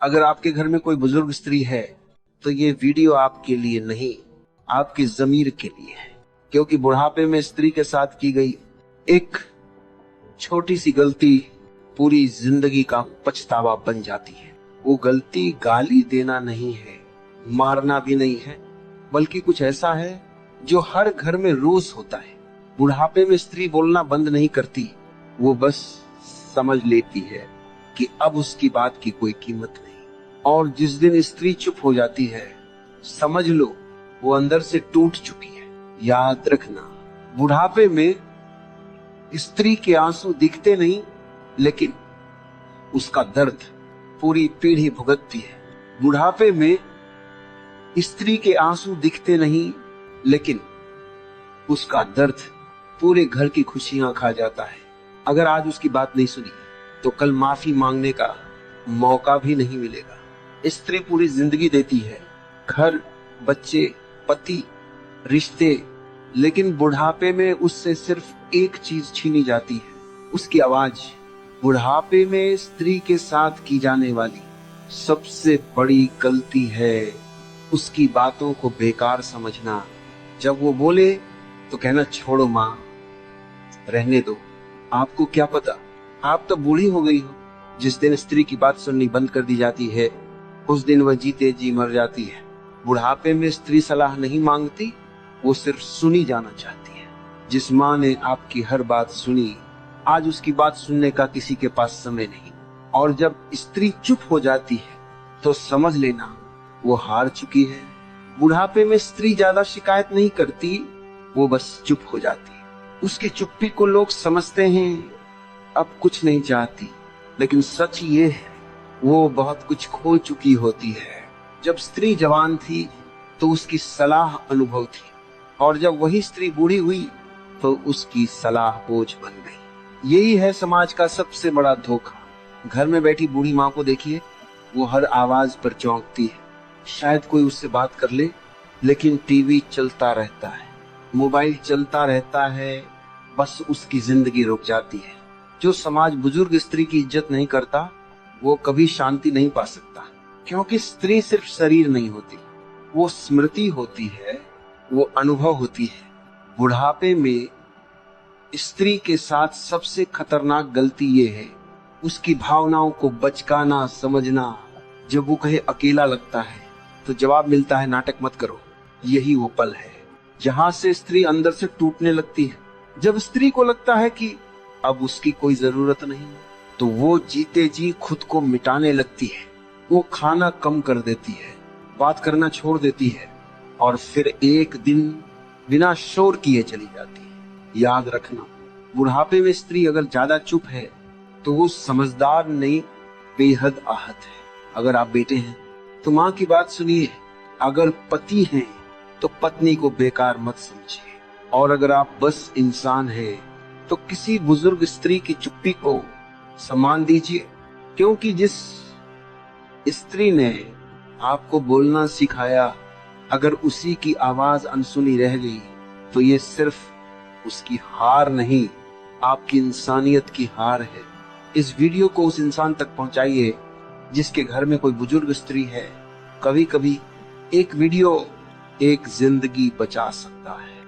अगर आपके घर में कोई बुजुर्ग स्त्री है तो ये वीडियो आपके लिए नहीं, आपकी ज़मीर के लिए है। क्योंकि बुढ़ापे में स्त्री के साथ की गई एक छोटी सी गलती पूरी जिंदगी का पछतावा बन जाती है। वो गलती गाली देना नहीं है, मारना भी नहीं है, बल्कि कुछ ऐसा है जो हर घर में रोज होता है। बुढ़ापे में स्त्री बोलना बंद नहीं करती, वो बस समझ लेती है कि अब उसकी बात की कोई कीमत नहीं। और जिस दिन स्त्री चुप हो जाती है, समझ लो वो अंदर से टूट चुकी है। याद रखना, बुढ़ापे में स्त्री के आंसू दिखते नहीं, लेकिन उसका दर्द पूरी पीढ़ी भुगतती है। बुढ़ापे में स्त्री के आंसू दिखते नहीं, लेकिन उसका दर्द पूरे घर की खुशियां खा जाता है। अगर आज उसकी बात नहीं सुनी तो कल माफी मांगने का मौका भी नहीं मिलेगा। स्त्री पूरी जिंदगी देती है, घर, बच्चे, पति, रिश्ते, लेकिन बुढ़ापे में उससे सिर्फ एक चीज छीनी जाती है, उसकी आवाज। बुढ़ापे में स्त्री के साथ की जाने वाली सबसे बड़ी गलती है उसकी बातों को बेकार समझना। जब वो बोले तो कहना, छोड़ो माँ, रहने दो, आपको क्या पता, आप तो बूढ़ी हो गई हो। जिस दिन स्त्री की बात सुननी बंद कर दी जाती है, उस दिन वह जीते जी मर जाती है। बुढ़ापे में स्त्री सलाह नहीं मांगती, वो सिर्फ सुनी जाना चाहती है। जिस माँ ने आपकी हर बात सुनी, आज उसकी बात सुनने का किसी के पास समय नहीं। और जब स्त्री चुप हो जाती है तो समझ लेना वो हार चुकी है। बुढ़ापे में स्त्री ज्यादा शिकायत नहीं करती, वो बस चुप हो जाती है। उसकी चुप्पी को लोग समझते हैं अब कुछ नहीं चाहती, लेकिन सच ये है वो बहुत कुछ खो चुकी होती है। जब स्त्री जवान थी तो उसकी सलाह अनुभव थी, और जब वही स्त्री बूढ़ी हुई तो उसकी सलाह बोझ बन गई। यही है समाज का सबसे बड़ा धोखा। घर में बैठी बूढ़ी माँ को देखिए, वो हर आवाज पर चौंकती है। शायद कोई उससे बात कर ले, लेकिन टीवी चलता रहता है, मोबाइल चलता रहता है, बस उसकी जिंदगी रुक जाती है। जो समाज बुजुर्ग स्त्री की इज्जत नहीं करता, वो कभी शांति नहीं पा सकता। क्योंकि स्त्री सिर्फ शरीर नहीं होती, वो स्मृति होती है, वो अनुभव होती है। बुढ़ापे में स्त्री के साथ सबसे खतरनाक गलती ये है उसकी भावनाओं को बचकाना, समझना। जब वो कहे अकेला लगता है तो जवाब मिलता है, नाटक मत करो। यही वो पल है जहां से स्त्री अंदर से टूटने लगती है। जब स्त्री को लगता है कि अब उसकी कोई जरूरत नहीं, तो वो जीते जी खुद को मिटाने लगती है। वो खाना कम कर देती है, बात करना छोड़ देती है, और फिर एक दिन बिना शोर किए चली जाती है। याद रखना, बुढ़ापे में स्त्री अगर ज्यादा चुप है तो वो समझदार नहीं, बेहद आहत है। अगर आप बेटे हैं तो माँ की बात सुनिए, अगर पति हैं तो पत्नी को बेकार मत समझिए, और अगर आप बस इंसान हैं तो किसी बुजुर्ग स्त्री की चुप्पी को सम्मान दीजिए। क्योंकि जिस स्त्री ने आपको बोलना सिखाया, अगर उसी की आवाज अनसुनी रह गई तो ये सिर्फ उसकी हार नहीं, आपकी इंसानियत की हार है। इस वीडियो को उस इंसान तक पहुंचाइए जिसके घर में कोई बुजुर्ग स्त्री है। कभी कभी एक वीडियो एक जिंदगी बचा सकता है।